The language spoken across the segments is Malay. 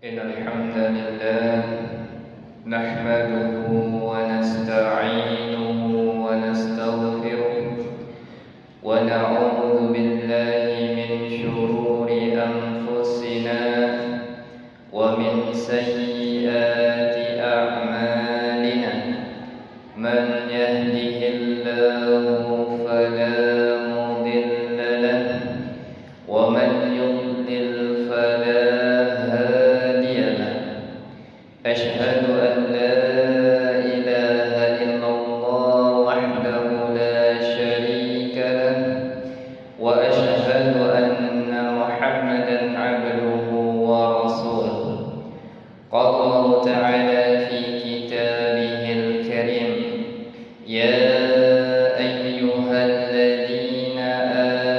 إن الحمد لله نحمده ونستعينه ونستغفره ونعوذ بالله من شرور أنفسنا ومن سيئات أعمالنا من يهده الله فلا مضل له ومن يضلل فلا هادي له أشهد أن لا إله إلا الله وحده لا شريك له وأشهد أن محمدا عبده ورسوله قال الله تعالى في كتابه الكريم يا أيها الذين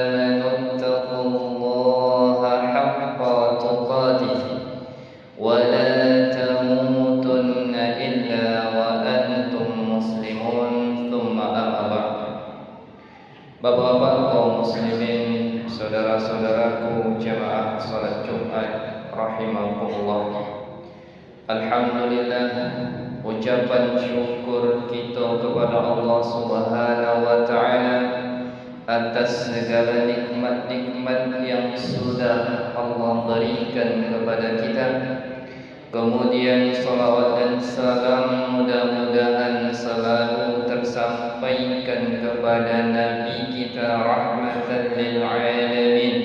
آمنوا اتقوا الله حق تقاته ولا تموتن إلا وأنتم مسلمون ثم أما بعد. Bapak-bapak kaum muslimin, saudara-saudaraku jamaah salat Jumat rahimakumullah. Alhamdulillah, ucapan syukur kita kepada Allah Subhanahu wa taala atas segala nikmat-nikmat yang sudah Allah berikan kepada kita. Kemudian salawat dan salam mudah-mudahan selalu tersampaikan kepada Nabi kita rahmatan lil alamin,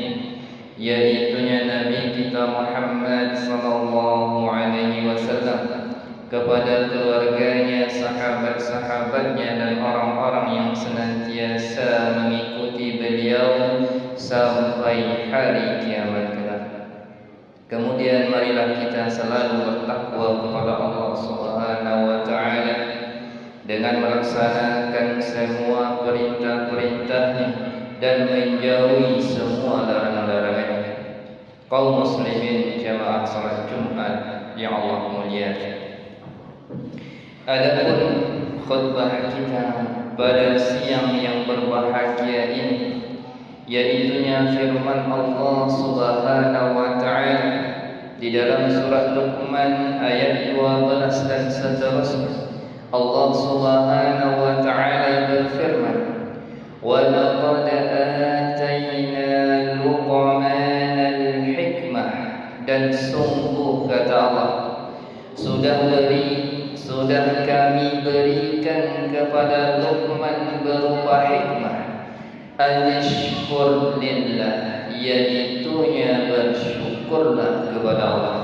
yaitunya Nabi kita Muhammad sallallahu alaihi wasallam, kepada keluarganya, sahabat-sahabatnya dan orang-orang yang senantiasa mengikuti beliau sampai hari kiamat kelak. Kemudian marilah kita selalu bertakwa kepada Allah Subhanahu wa taala dengan melaksanakan semua perintah-perintahnya dan menjauhi semua larangan-larangannya. Kaum muslimin jamaah salat Jumat yang Allah muliakan, adapun khutbah kita pada siang yang berbahagia ini, yaitunya firman Allah Subhanahu wa taala di dalam surat Luqman ayat 12 dan seterusnya. Allah Subhanahu wa taala berfirman, "Wa laqad atayna Luqman al-hikmah," dan sungguh kata Allah, sudah kami berikan kepada Luqman berupa hikmah, anishkur lillah, yaitunya bersyukurlah kepada Allah.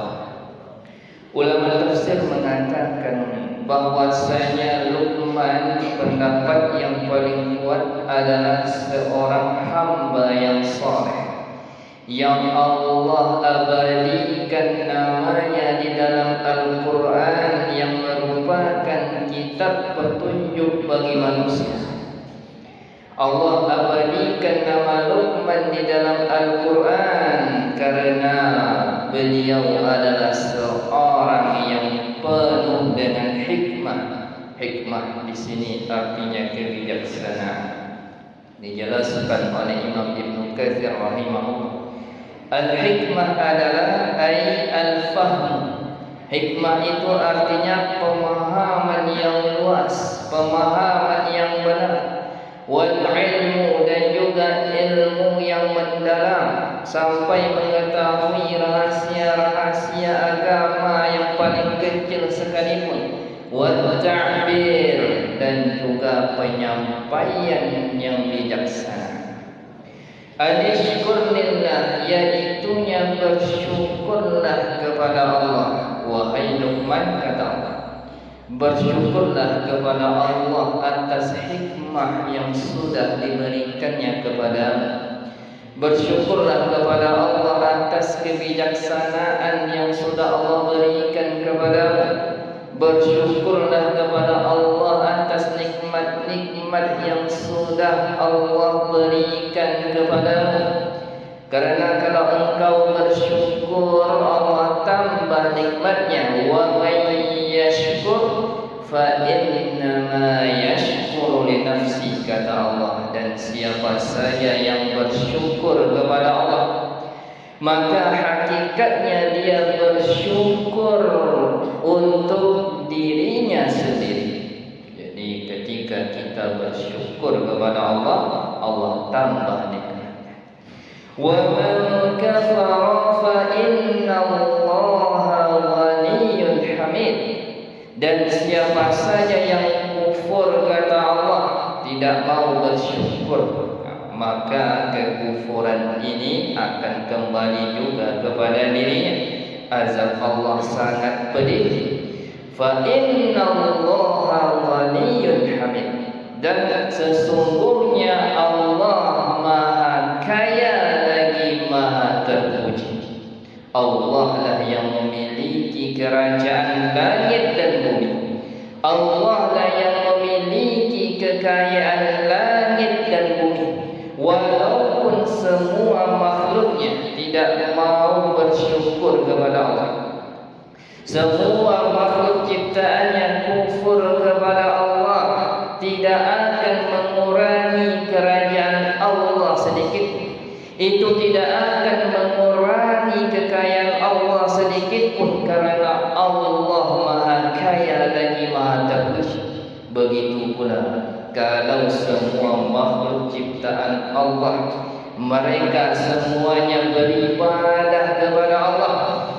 Ulama tafsir mengatakan bahwasanya Luqman, pendapat yang paling kuat, adalah seorang hamba yang saleh yang Allah abadikan namanya di dalam Al-Quran yang merupakan kitab petunjuk bagi manusia. Allah abadikan nama Luqman di dalam Al-Quran karena beliau adalah seorang yang penuh dengan hikmah. Hikmah di sini artinya kebijaksanaan. Dijelaskan oleh Imam Ibnu Katsir rahimahullah. Al-hikmah adalah al-fahm. Hikmah itu artinya pemahaman yang luas, pemahaman yang benar. Wal ilmu, dan juga ilmu yang mendalam sampai mengetahui rahasia-rahasia agama yang paling kecil sekalipun. Wal ta'bir, dan juga penyampaian yang bijaksana. Anishkurlillah, yaitunya bersyukurlah kepada Allah. Wahai Luqman, kata Allah, bersyukurlah kepada Allah atas hikmah yang sudah diberikannya kepadamu. Bersyukurlah kepada Allah atas kebijaksanaan yang sudah Allah berikan kepadamu. Bersyukurlah kepada Allah atas nikmat-nikmat yang sudah Allah berikan kepadamu. Karena kalau engkau bersyukur, Allah tambah nikmatnya. Wa may yashkur fa innama yashkuru li nafsi, kata Allah. Dan siapa saja yang bersyukur kepada Allah, maka hakikatnya dia bersyukur bersyukur untuk dirinya sendiri. Jadi ketika kita bersyukur kepada Allah, Allah tambah nikmatnya. Wa man kafara fa inna Allaha ghaniyyun hamid. Dan siapa saja yang kufur, kata Allah, tidak mau bersyukur, maka kekufuran ini akan kembali juga kepada dirinya. Azab Allah sangat pedih. Fa inna Allaha ghaniyyun hamid. Dan sesungguhnya Allah Maha Kaya lagi Maha Terpuji. Allah lah yang memiliki kerajaan langit dan bumi. Allah lah yang memiliki kekayaan langit dan bumi. Walaupun semua makhluknya tidak mau bersyukur kepada Allah, semua makhluk ciptaannya kufur kepada Allah, tidak akan mengurangi kerajaan Allah sedikit. Itu tidak akan mengurangi kekayaan Allah sedikit pun, karena Allah Maha Kaya lagi Maha Terpuji. Begitu pula kalau semua makhluk ciptaan Allah, mereka semuanya beribadah kepada Allah,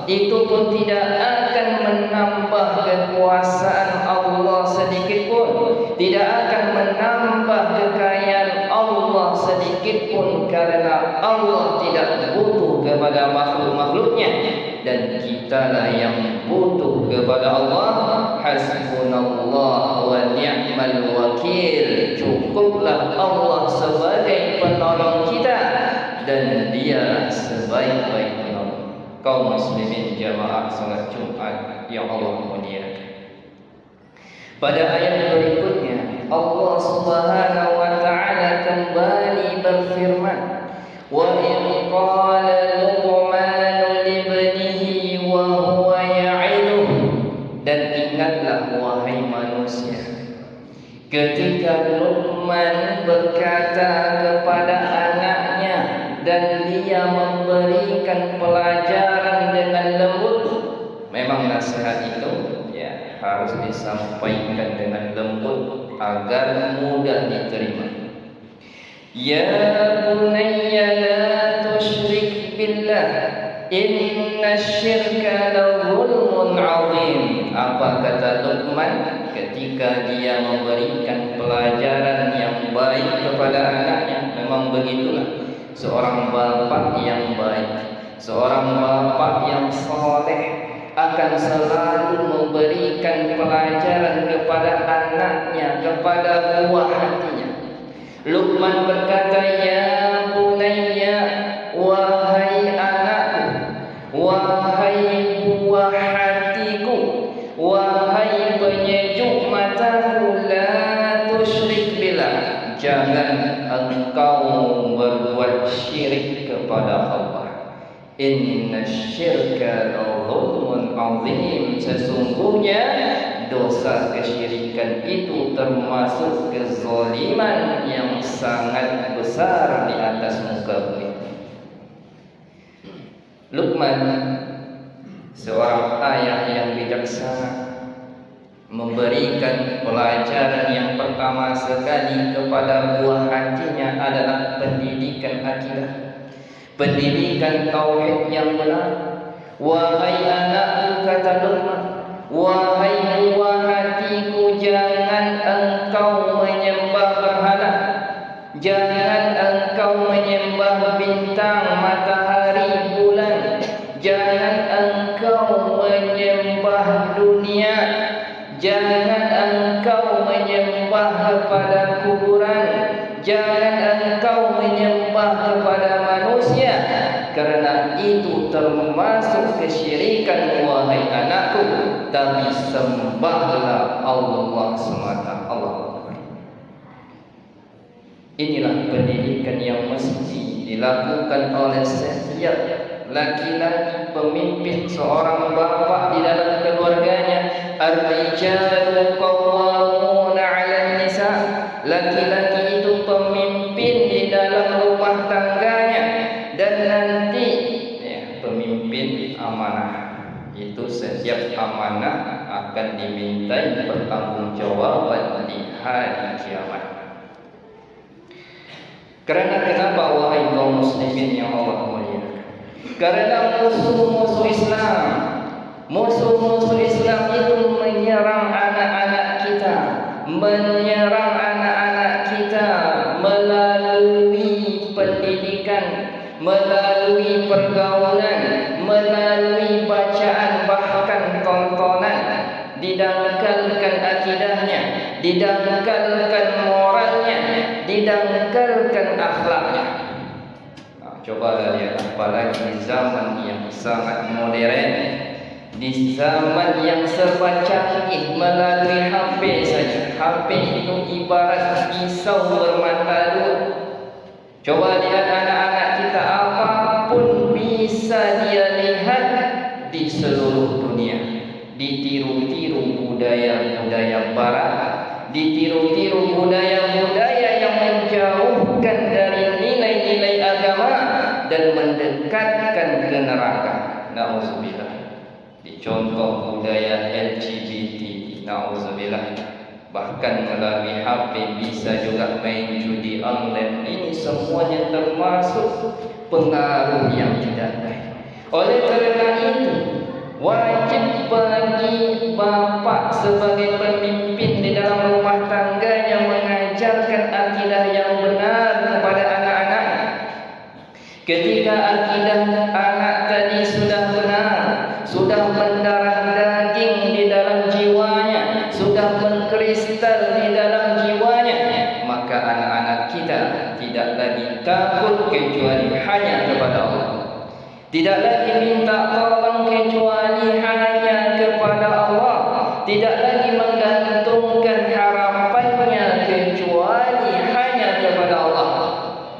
itu pun tidak akan menambah kekuasaan Allah sedikit pun, tidak akan menambah kekayaan Allah sedikit pun, karena Allah tidak butuh kepada makhluk-makhluknya, dan kitalah yang butuh kepada Allah. Hasbunallah wa ni'mal wakil. Cukuplah Allah sebagai penolong kita, dan Dia sebaik-baik penolong. Kaum muslimin jamaah salat Jumat yang Allah muliakan, pada ayat berikutnya Allah Subhanahu wa taala kembali berfirman, wa in qala Luqman li ibnihi wa huwa ya'iduhu. Dan ingatlah wahai manusia, ketika Luqman berkata kepada anaknya dan dia memberikan pelajaran dengan lembut. Memang nasihat itu harus disampaikan dengan lembut agar mudah diterima. Ya bunayya la tusyrik billah, inna syirka la zulmun azim. Apa kata Luqman ketika dia memberikan pelajaran yang baik kepada anaknya? Memang begitulah seorang bapak yang baik, seorang bapak yang saleh akan selalu memberikan pelajaran kepada anaknya, kepada buah hatinya. Luqman berkata, ya bunayya, wahai anakku, wahai buah hatiku, wahai penyejuk mataku, la tusyrik billah, jangan engkau berbuat syirik kepada Allah. Inna syirka la zulmun azim. Sesungguhnya dosa kesyirikan itu termasuk kezaliman yang sangat besar di atas muka bumi. Luqman, seorang ayah yang bijaksana, memberikan pelajaran yang pertama sekali kepada buah hatinya adalah pendidikan akidah, pendidikan tauhid yang benar. Wahai anakku, kata Luqman, wahai buah hatiku, jangan engkau menyembah berhala, jangan engkau menyembah bintang, matahari, bulan, jangan engkau menyembah dunia, jangan engkau menyembah kepada kuburan, jangan engkau menyembah kepada manusia, karena itu termasuk kesyirikan wahai anakku. Tapi sembahlah Allah semata. Allah. Inilah pendidikan yang mesti dilakukan oleh setiap laki-laki pemimpin, seorang bapa di dalam keluarganya. Ar-rijalu qawwamuna 'alan nisa. Laki-laki itu pemimpin di dalam rumah tangganya, dan nanti pemimpin amanah. Itu setiap amanah akan dimintai pertanggungjawaban di hari kiamat. Kerana kenapa wahai kaum muslimin yang Allah muliakan? Karena musuh-musuh Islam itu menyerang anak-anak kita, melalui pendidikan, melalui pergaulan, melalui bacaan, bahkan tontonan, didangkalkan akidahnya, didangkalkan moralnya, didangkalkan akhlaknya. Cobalah lihat, apalagi di zaman yang sangat modern, di zaman yang serba canggih melalui HP saja. HP itu ibarat pisau bermata dua. Coba lihat anak-anak kita, apapun bisa dia lihat di seluruh dunia. Ditiru-tiru budaya-budaya barat, ditiru-tiru budaya-budaya yang menjauhkan dari nilai-nilai agama dan mendekatkan ke neraka. Nauzubillah. Dicontoh budaya LGBT. Nauzubillah. Bahkan melalui HP bisa juga main judi online. Ini semuanya termasuk pengaruh yang tidak baik. Oleh kerana itu, wajib bagi bapa sebagai pemimpin di dalam rumah tangganya mengajarkan akidah yang benar kepada anak-anak. Ketika akidah anak tadi sudah benar, sudah mendarah daging di dalam jiwanya, sudah mengkristal di dalam jiwanya, maka anak-anak kita tidak lagi takut kecuali hanya kepada Allah. Tidak lagi minta tolong kecuali hanya kepada Allah. Tidak lagi menggantungkan harapannya kecuali hanya kepada Allah.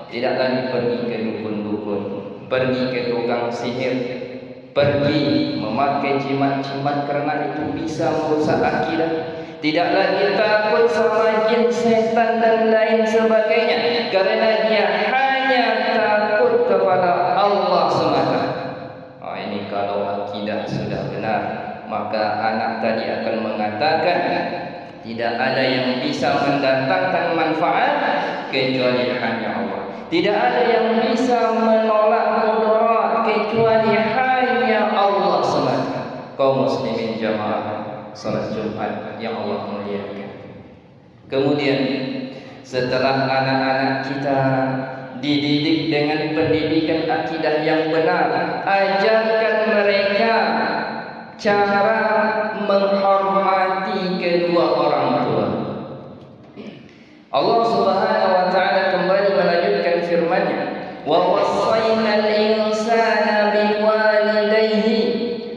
Tidak lagi pergi ke dukun-dukun, pergi ke tukang sihir, pergi memakai jimat-jimat kerana itu bisa merusak akidah. Tidak lagi takut sama jin, setan dan lain sebagainya, kerana dia hanya takut kepada Allah semata. Ini kalau akidah sudah benar, maka anak tadi akan mengatakan tidak ada yang bisa mendatangkan manfaat kecuali hanya Allah. Tidak ada yang bisa menolak mudarat kecuali hanya Allah semata. Kaum muslimin jamaah salat Jumat yang Allah muliakan. Kemudian setelah anak-anak kita dididik dengan pendidikan akidah yang benar, ajarkan mereka cara menghormati kedua orang tua. Allah Subhanahu wa taala kembali melanjutkan firman-Nya, "Wa wassaynal insana biwalidayhi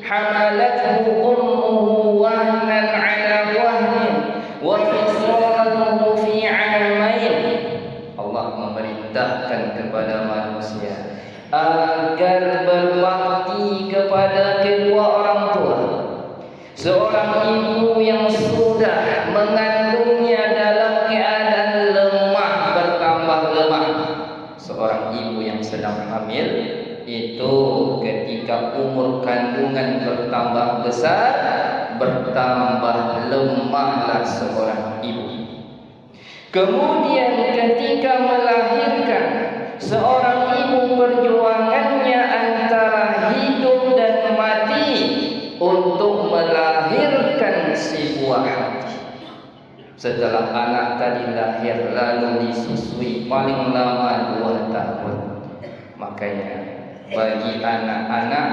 hamalathu ummuhu wahnan 'ala wahnin wa fisaluhu fi 'amain." Allah memerintahkan kepada manusia agar berbakti kepada kedua orang tua. Seorang ibu yang sudah mengandungnya dalam keadaan lemah bertambah lemah. Seorang ibu yang sedang hamil itu ketika umur kandungan bertambah besar, bertambah lemahlah seorang ibu. Kemudian ketika melahirkan, seorang ibu perjuangannya antara hidup dan mati untuk melahirkan si buah hati. Setelah anak tadi lahir lalu disusui paling lama 2 tahun. Makanya bagi anak-anak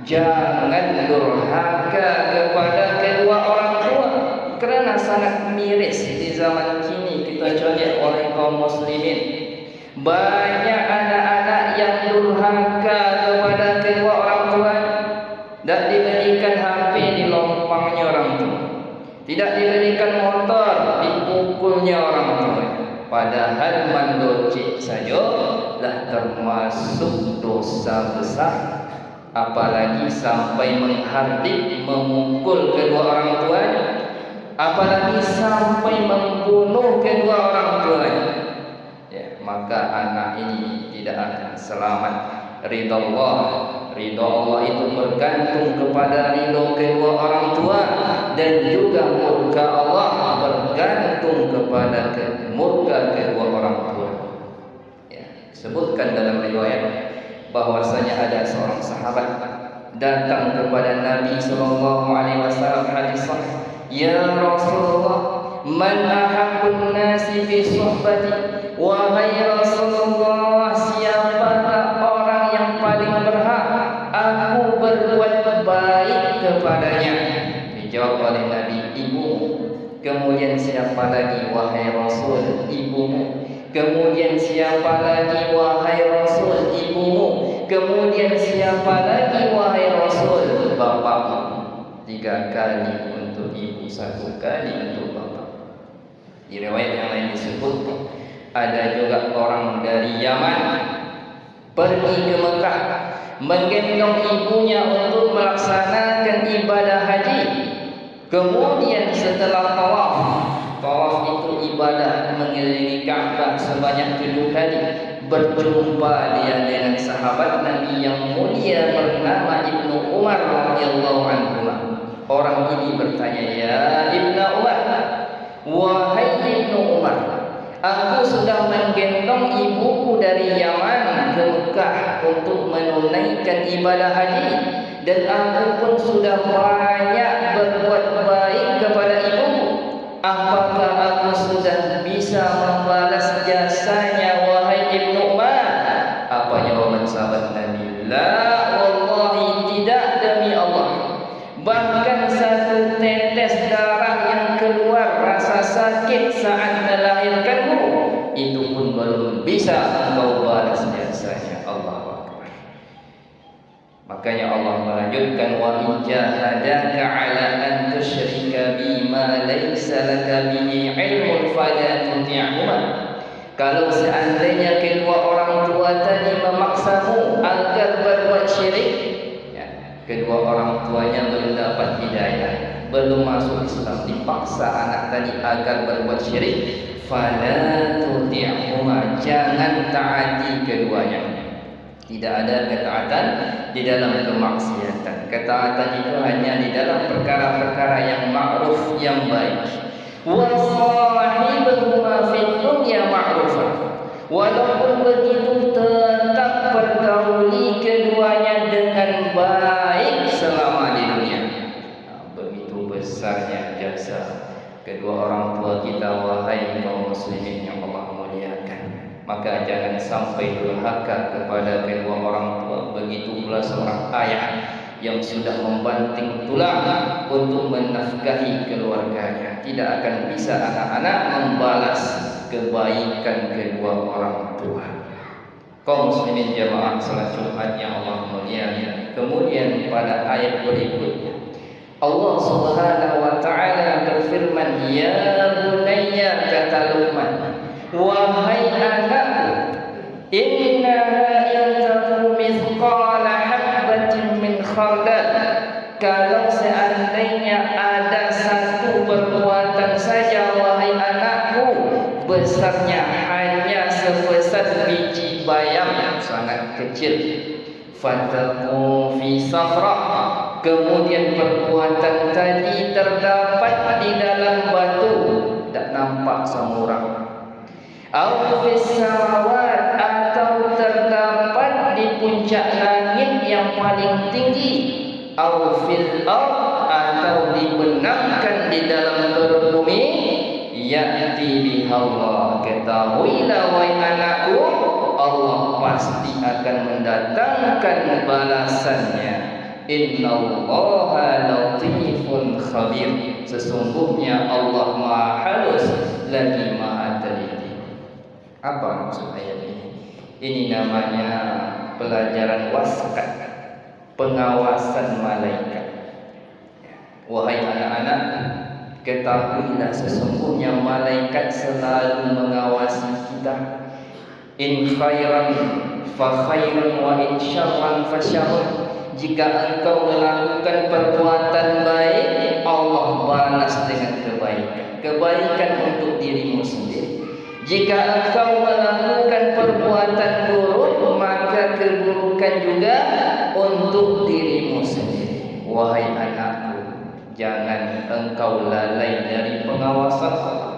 jangan durhaka kepada kedua orang tua, kerana sangat miris di zaman kini kita lihat oleh kaum muslimin. Banyak anak-anak yang durhaka kepada kedua orang tua. Tak diberikan HP, dilompangnya orang tua. Tidak diberikan motor, dipukulnya orang tua. Padahal mandocik saja dah termasuk dosa besar. Apalagi sampai menghardik, memukul kedua orang tuanya. Apalagi sampai membunuh kedua orang tuanya. Maka anak ini tidak akan selamat. Ridha Allah itu bergantung kepada ridha kedua dan juga murka Allah bergantung kepada murka kedua orang tua. Ya, sebutkan dalam riwayat bahwasanya ada seorang sahabat datang kepada Nabi sallallahu alaihi wasallam hadis sahih, "Ya Rasulullah, man ahabbun nasi fi suhbati?" Wahai Rasulullah, siapakah orang yang paling berhak aku berbuat baik kepadanya? Dijawab oleh Nabi, ibumu. Kemudian siapa lagi wahai Rasul? Ibumu. Kemudian siapa lagi wahai Rasul? Ibumu. Kemudian siapa lagi wahai Rasul? Bapakmu. 3 kali untuk ibu, 1 kali untuk bapak. Di riwayat yang lain disebut ada juga orang dari Yaman pergi ke Mekah menggendong ibunya untuk melaksanakan ibadah haji. Kemudian setelah tawaf itu ibadah mengelilingi Ka'bah sebanyak 7 kali, berjumpa dia dengan sahabat Nabi yang mulia bernama Ibnu Umar radhiyallahu anhu. Orang ini bertanya, "Ya Ibnu Umar, wahai Ibnu Umar, aku sudah menggendong ibuku dari Yaman ke Mekah untuk menunaikan ibadah haji, dan aku pun sudah banyak berbuat baik kepada ibuku. Apakah aku sudah bisa membalas jasanya, wahai Ibnu Umar?" Apa jawaban sahabat Nabi? "La wallahi, tidak demi Allah. Bahkan 1 tetes darah yang keluar rasa sakit saat melahirkanmu, itu pun belum bisa engkau balas jasanya." Allahu Akbar. Makanya Allah melanjutkan, "Wa in jahadaka 'ala an tusyrika bima laysa laka bihi 'ilmun fala tuti'huma." Kalau seandainya kedua orang tua tadi memaksamu agar berbuat syirik, kedua orang tuanya belum dapat hidayah, belum masuk Islam, dipaksa anak tadi agar berbuat syirik, fala tuti'huma, jangan taati keduanya. Tidak ada ketaatan di dalam kemaksiatan. Ketaatan itu hanya di dalam perkara-perkara yang ma'ruf, yang baik. Wa sahibuhuma fid dunya ma'rufan. Walaupun begitu tetap pergauli keduanya dengan baik selama di dunia. Begitu besarnya jasa kedua orang tua kita, wahai kaum muslimin yang Allah muliakan. Maka jangan sampai durhaka kepada kedua orang tua. Begitu pula seorang ayah yang sudah membanting tulang untuk menafkahi keluarganya. Tidak akan bisa anak-anak membalas kebaikan kedua orang tua. Kaum muslimin jamaah salat Jumat yang Allah muliakan. Kemudian pada ayat berikutnya Allah Subhanahu wa taala berfirman, "Ya bunayya," kata Luqman, "wahai anakku, innaha in taku mithqala habbatin min khardal." Kalau seandainya ada 1 perbuatan saja, wahai anakku, besarnya hanya sebesar biji bayam, sangat kecil, fataku fi safra, kemudian perbuatan tadi terdapat di dalam batu, tak nampak sama orang, au fis samawat, atau terdapat di puncak langit yang paling tinggi, au fil ard, atau dibenamkan di dalam perut bumi, ya'ti bihallah, ketahuilah wahai anakku, Allah pasti akan mendatangkan balasannya. Innallaha latifun khabir, sesungguhnya Allah Maha halus lagi Maha teliti. Apa maksud ayat ini? Ini namanya pelajaran waskat, pengawasan malaikat. Wahai anak-anak, ketahuilah sesungguhnya malaikat selalu mengawasi kita. In khairan fa khairun wa in syarran fa syarrun. Jika engkau melakukan perbuatan baik, Allah balas dengan kebaikan. Kebaikan untuk dirimu sendiri. Jika engkau melakukan perbuatan buruk, maka keburukan juga untuk dirimu sendiri. Wahai anakku, Jangan engkau lalai dari pengawasan Allah.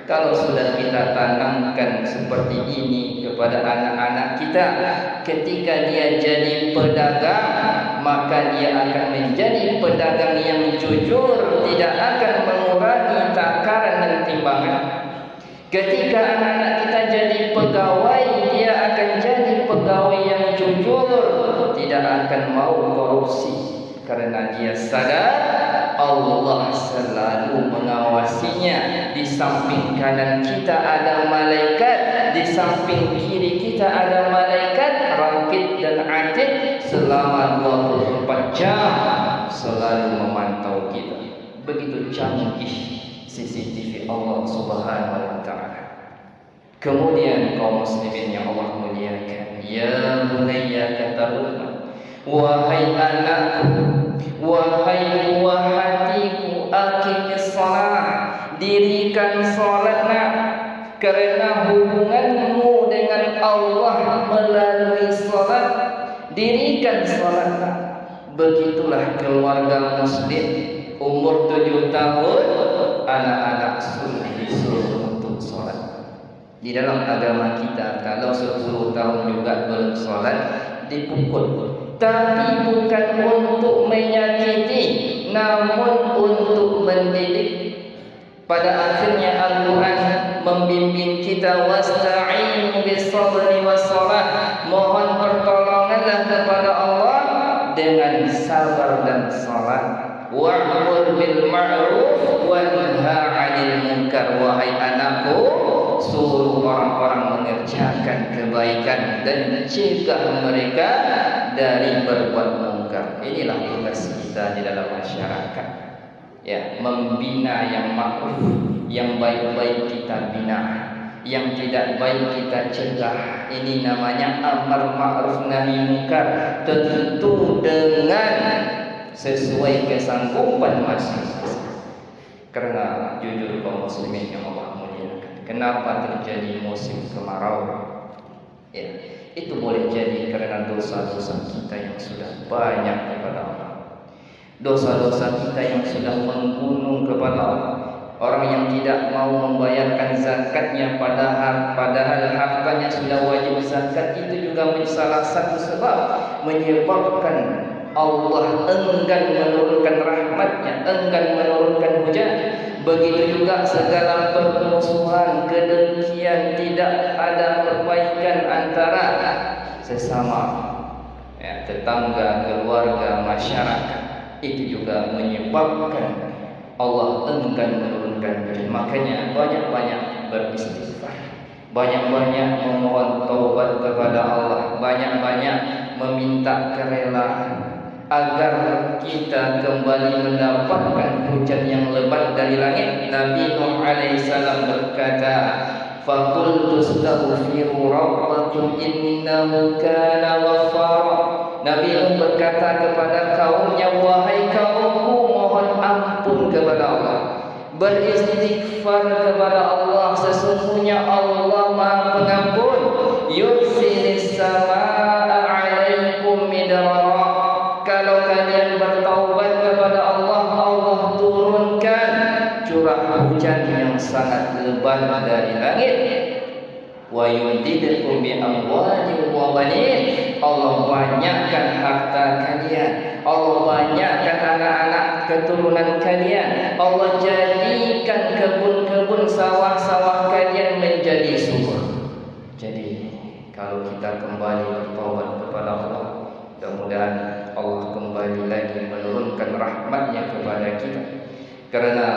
Kalau sudah kita tanamkan seperti ini kepada anak-anak kita, ketika dia jadi pedagang, maka dia akan menjadi pedagang yang jujur, tidak akan mengurangi takaran dan timbangan. Ketika anak-anak kita jadi pegawai, dia akan jadi pegawai yang jujur, tidak akan mau korupsi, karena dia sadar Allah selalu mengawasinya. Di samping kanan kita ada malaikat, di samping kiri kita ada malaikat raqib dan atid selama 24 jam selalu memantau kita. Begitu canggih CCTV Allah Subhanahu wa taala. Kemudian kaum muslimin yang Allah muliakan, ya bunayya kataruhna, wahai anakku, wahai buah hatiku, aqimis shalah, dirikan salatlah, karena hubunganmu dengan Allah melalui salat. Dirikan salatlah. Begitulah keluarga muslim umur 7 tahun, anak-anak sunnah disuruh untuk salat. Di dalam agama kita, kalau 10 tahun juga belum salat, dipukul. Tapi bukan untuk menyakiti, namun untuk mendidik. Pada akhirnya Al-Quran membimbing kita, wasta'inu bis-sabri was-salah, mohon pertolonganlah kepada Allah dengan sabar dan salat. Wa'mur bil ma'ruf wa nha 'anil munkar. Wahai anakku, suruh orang-orang mengerjakan kebaikan dan cegah mereka dari berbuat mungkar. Inilah tugas kita di dalam masyarakat. Ya, membina yang ma'ruf, yang baik-baik kita bina, yang tidak baik kita cegah. Ini namanya amar ma'ruf nahi munkar, tentu dengan sesuai kesanggupan masing-masing. Karena jujur kaum muslimin yang Allah muliakan, kenapa terjadi musim kemarau? Ya, itu boleh jadi karena dosa-dosa kita yang sudah banyak kepada Allah. Dosa-dosa kita yang sudah menggunung kepada Allah. Orang yang tidak mau membayarkan zakatnya padahal hartanya sudah wajib zakat, itu juga salah satu sebab menyebabkan Allah enggan menurunkan rahmatnya, enggan menurunkan hujan. Begitu juga segala permusuhan, kedengkian, tidak ada perbaikan antara sesama, ya, tetangga, keluarga, masyarakat. Itu juga menyebabkan Allah enggan menurunkan hujan. Makanya banyak-banyak beristighfar, banyak-banyak memohon taubat kepada Allah, banyak-banyak meminta kerelaan agar kita kembali mendapatkan hujan yang lebat dari langit. Nabi Nuh alaihissalam berkata, faqultu astaghfiru rabbakum innahu kana ghaffara. Nabi Nuh berkata kepada kaumnya, wahai kaumku, mohon ampun kepada Allah, beristighfar kepada Allah, sesungguhnya Allah Maha Pengampun. Yursilis samaa 'alaikum midrara. Kalau kalian bertaubat kepada Allah, Allah turunkan curah hujan yang sangat lebat dari langit. Wa yumdidukum bi amwalin wa banin. Allah banyakkan harta kalian, Allah banyakkan anak-anak keturunan kalian, Allah jadikan kebun-kebun, sawah-sawah kalian menjadi subur. Jadi kalau kita kembali bertaubat kepada Allah, mudah-mudahan Allah kembali lagi menurunkan rahmatnya kepada kita. Karena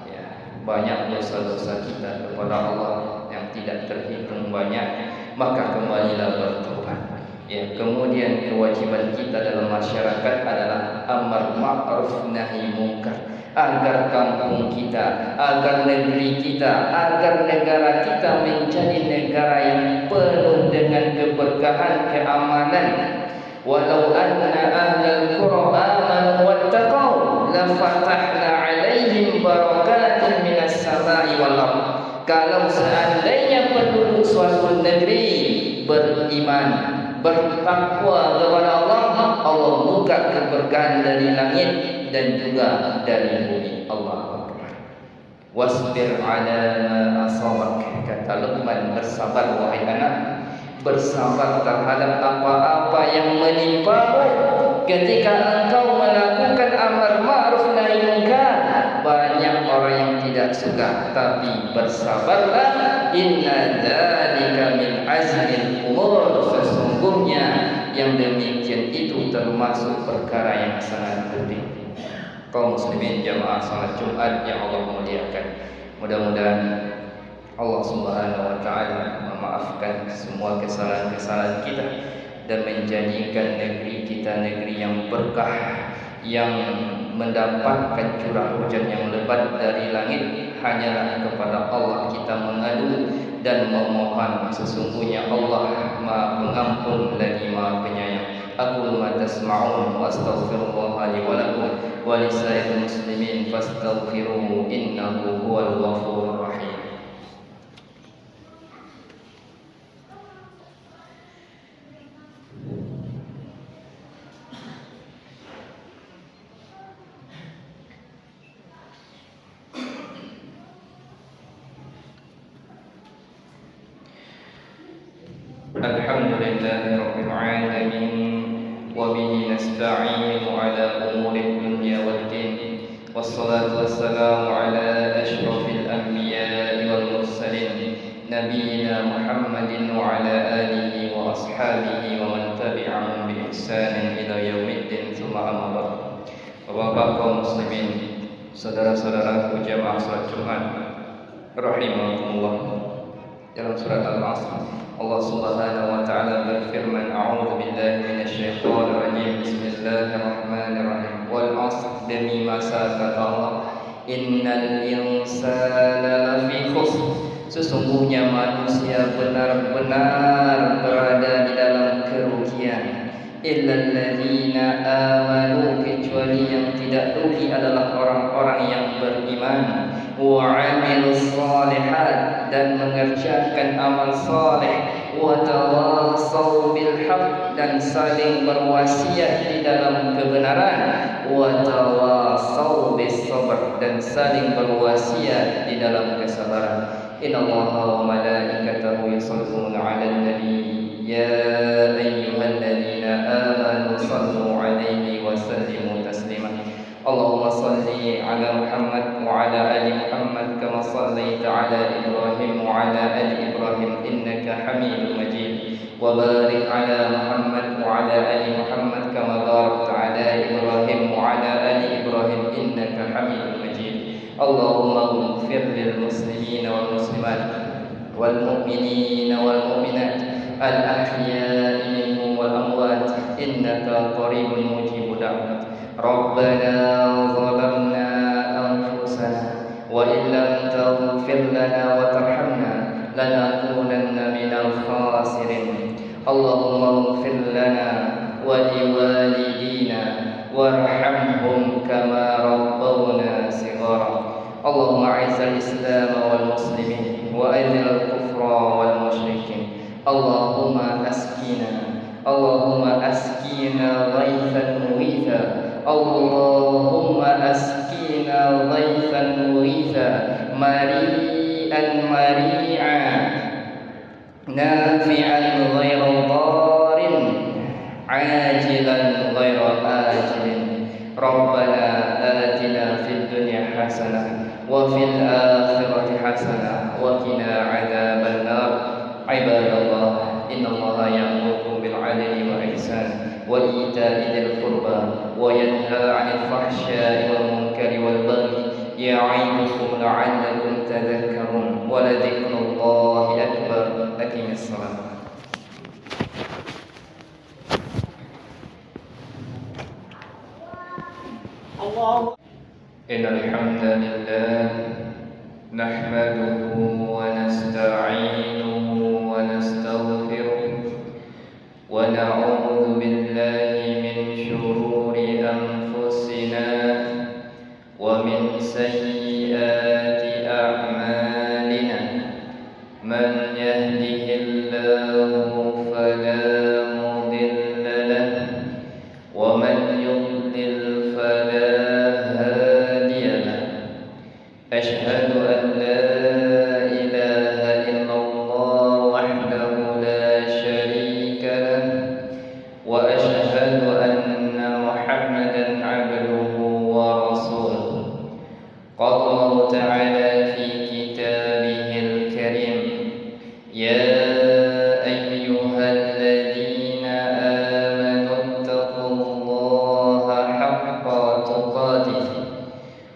ya, banyak dosa-dosa kita kepada Allah yang tidak terhitung banyak, maka kembalilah bertobat. Ya, kemudian kewajiban kita dalam masyarakat adalah amar ma'ruf nahi munkar, agar kampung kita, agar negeri kita, agar negara kita menjadi negara yang penuh dengan keberkahan, keamanan. Walau anna ahlal qura amanu wattaqau la fatahna 'alaihim barakatin minas sama'i wal ardh. Kalau seandainya penduduk suatu negeri beriman, bertakwa kepada Allah, Allah buka keberkahan dari langit dan juga dari bumi. Allah Akbar. Wasbir ala ma asabak, kata Luqman, bersabar wahai anak, bersabar terhadap apa-apa yang menimpamu ketika engkau melakukan amar ma'ruf nahi munkar. Banyak orang yang tidak suka, tapi bersabarlah. Inna dzalika min azmil umur, sesungguhnya yang demikian itu termasuk perkara yang sangat penting. Kaum muslimin jamaah salat Jumat yang Allah muliakan, mudah-mudahan Allah Subhanahu wa taala memaafkan semua kesalahan-kesalahan kita dan menjadikan negeri kita negeri yang berkah, yang mendapatkan curah hujan yang lebat dari langit. Hanyalah kepada Allah kita mengadu dan memohon, sesungguhnya Allah Maha Pengampun lagi Maha Penyayang. Aqulu ma tasma'un wa astaghfirullah li wa lakum wa lisairil muslimin fastaghfiruhu innahu huwal ghafurur rahim. Alhamdulillahi rabbil alamin wa bihi nasta'inu ala umuri dunya waddin, wassalatu wassalamu ala asyrafil anbiya'i wal mursalin nabiyyina Muhammadin wa ala alihi wa ashabihi wa man tabi'ahum bi ihsanin ila yaumiddin, tsumma amma ba'd. Bapak-bapak kaum muslimin, saudara-saudaraku jamaah salat Jumat rahimakumullah, dalam surat Al-Asr Allah Subhanahu wa taala berfirman, a'udzu billahi minasyaitonir rajim, bismillahirrahmanirrahim, wal 'asr, demi masa kata Allah, innal insana lafi khusr, sesungguhnya manusia benar-benar berada di dalam kerugian. Illal ladzina amanu, kecuali yang tidak rugi adalah orang-orang yang beriman, wa 'amilus shalihat, dan mengerjakan amal saleh, wa tawassaw bil haqq, dan saling berwasiat di dalam kebenaran, wa tawassaw bis sabr, dan saling berwasiat di dalam kesabaran. Innallaha wa malaikatahu yusholluna 'alan nabi ya ayyuhalladzina amanu shallu 'alaihi wa sallimu taslima. Allahumma salli ala Muhammad wa ala ali Muhammad kama sallaita ala Ibrahim wa ala ali Ibrahim innaka Hamidum Majid, wa barik ala Muhammad wa ala ali Muhammad kama barakta ala Ibrahim wa ala ali Ibrahim innaka Hamidum Majid. Allahumma ighfir lil muslimina wal muslimat wal mu'minina wal mu'minat al ahya'i minhum wal amwat innaka qaribun mujibud da'wat. Rabbana zalamna anfusana wa illam taghfir lana wa tarhamna lanakunanna minal khasirin. Allahumma ighfir lana wa liwalidina warhamhum kama rabbawna shighara. Allahumma a'izzal islam wal muslimin wa adhil kufra wal musyrikin. Allahumma askina ghaithan mughitha. Allahumma askina ghaithan mughitha, mari'an mari'a, nafi'an ghayra dharin, ajilan ghayra ajilin. Rabbana atina fid dunya hasanah wa fil akhirati hasanah wa qina adzaban nar. Ibadallah, innallaha ya'muru bil 'adli wal ihsan wa ita'i dzil qurba wa yanha 'anil fahsya'i wal munkari wal baghi ya'idukum la'allakum tadhakkarun. Wa la dzikrullahi akbar. Aqimis shalah. Innal hamdalillah nahmaduhu wa nasta'inuhu wa nastaghfiruh wa na'udzu billahi min shururi anfusina wa min sayyiati a'malina. Man yahdihillahu fala mudilla lahu wa man yudlil fala تقاته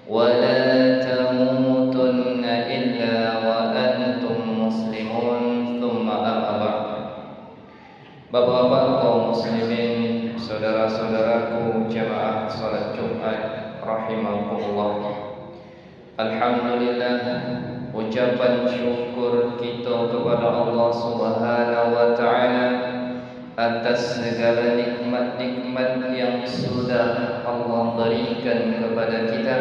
ولا تموتن إلا وأنتم مسلمون ثم أما بعد. Bapak-bapak kaum muslimin, saudara-saudaraku jamaah salat Jumat rahimakumullah. Alhamdulillah, ucapan syukur kita kepada Allah Subhanahu wa taala atas segala nikmat-nikmat yang sudah Allah berikan kepada kita.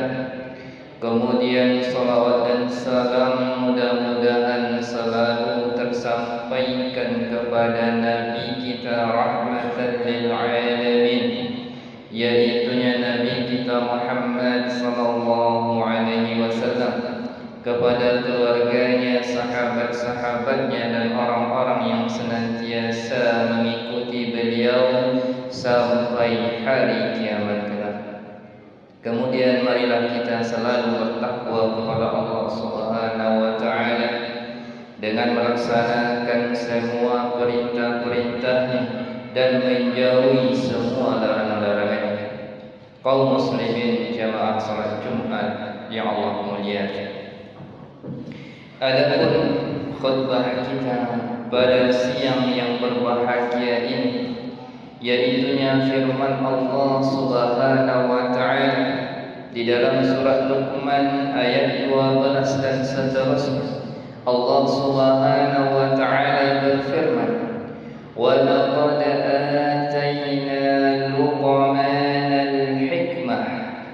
Kemudian salawat dan salam mudah-mudahan selalu tersampaikan kepada Nabi kita rahmatan lil alamin, yaitunya Nabi kita Muhammad sallallahu alaihi wasallam, kepada keluarganya, sahabat-sahabatnya dan orang-orang yang senantiasa mengikuti beliau sampai hari kiamat kelak. Kemudian marilah kita selalu bertakwa kepada Allah Subhanahu wa taala dengan melaksanakan semua perintah-perintahnya dan menjauhi semua larangan-larangannya. Kaum muslimin jamaah salat Jumat yang Allah muliakan, adapun khutbah kita pada siang yang berbahagia ini, yaitunya firman Allah Subhanahu wa taala di dalam surat Luqman ayat 12 dan seterusnya. Allah Subhanahu wa taala berfirman, "Wa laqad atayna Luqman al-hikmah,"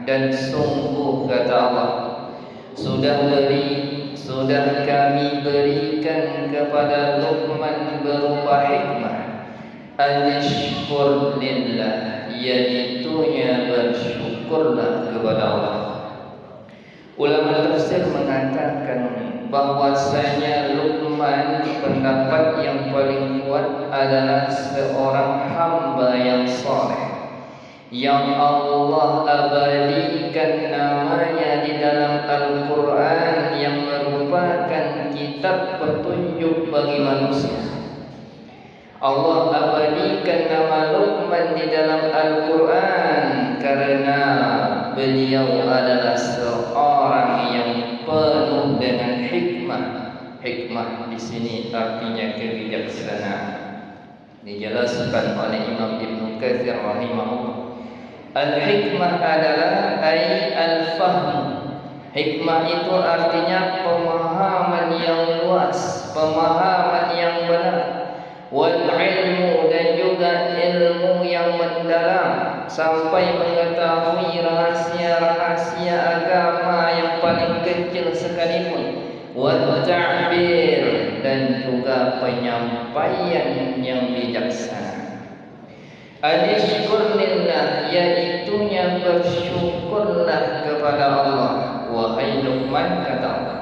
dan sungguh kata Allah, sudah kami berikan kepada Luqman berupa hikmah, anishkur lillah, yaitunya bersyukurlah kepada Allah. Ulama tafsir mengatakan bahwasanya Luqman pendapat yang paling kuat adalah seorang hamba yang saleh yang Allah abadikan namanya di dalam Al-Quran, yang merupakan kitab petunjuk bagi manusia. Allah abadikan nama Luqman di dalam Al-Quran karena beliau adalah seorang yang penuh dengan hikmah. Hikmah di sini artinya kebijaksanaan. Dijelaskan oleh Imam Ibnu Katsir rahimahullah. Al-hikmah adalah al-fahm. Hikmah itu artinya pemahaman yang luas, pemahaman yang benar. Wal ilmu, dan juga ilmu yang mendalam sampai mengetahui rahasia-rahasia agama yang paling kecil sekalipun. Wal ta'bir, dan juga penyampaian yang bijaksana. Anishkur lillah, yaitunya bersyukurlah kepada Allah. Wahai Luqman, kata Allah,